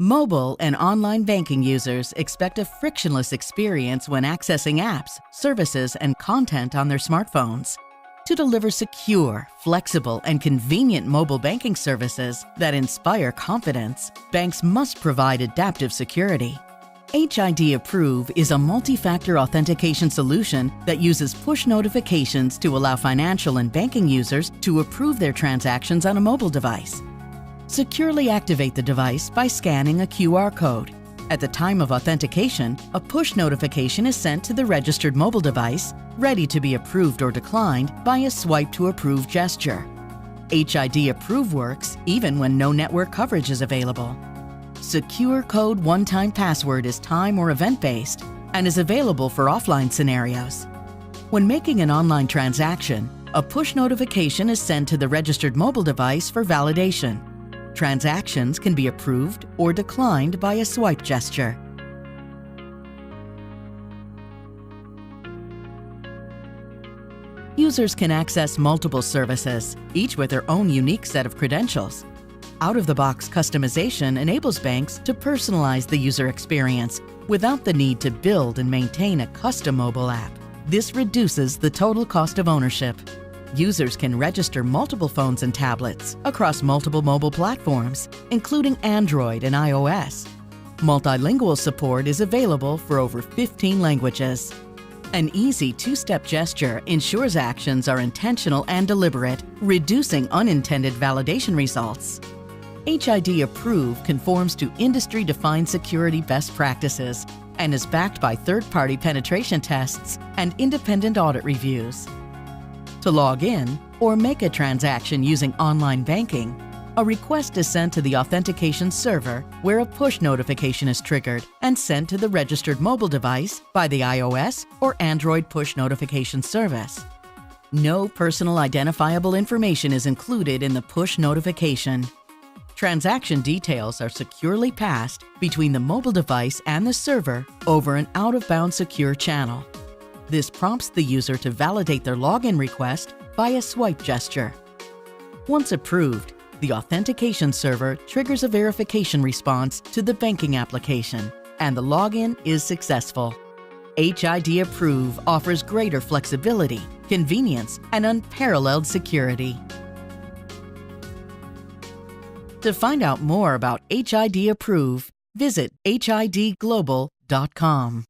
Mobile and online banking users expect a frictionless experience when accessing apps, services, and content on their smartphones. To deliver secure, flexible, and convenient mobile banking services that inspire confidence, banks must provide adaptive security. HID Approve is a multi-factor authentication solution that uses push notifications to allow financial and banking users to approve their transactions on a mobile device. Securely activate the device by scanning a QR code. At the time of authentication, a push notification is sent to the registered mobile device, ready to be approved or declined by a swipe to approve gesture. HID Approve works even when no network coverage is available. Secure Code one-time password is time or event-based and is available for offline scenarios. When making an online transaction, a push notification is sent to the registered mobile device for validation. Transactions can be approved or declined by a swipe gesture. Users can access multiple services, each with their own unique set of credentials. Out-of-the-box customization enables banks to personalize the user experience without the need to build and maintain a custom mobile app. This reduces the total cost of ownership. Users can register multiple phones and tablets across multiple mobile platforms, including Android and iOS. Multilingual support is available for over 15 languages. An easy two-step gesture ensures actions are intentional and deliberate, reducing unintended validation results. HID Approve conforms to industry-defined security best practices and is backed by third-party penetration tests and independent audit reviews. To log in or make a transaction using online banking, a request is sent to the authentication server where a push notification is triggered and sent to the registered mobile device by the iOS or Android push notification service. No personal identifiable information is included in the push notification. Transaction details are securely passed between the mobile device and the server over an out-of-bounds secure channel. This prompts the user to validate their login request by a swipe gesture. Once approved, the authentication server triggers a verification response to the banking application, and the login is successful. HID Approve offers greater flexibility, convenience, and unparalleled security. To find out more about HID Approve, visit hidglobal.com.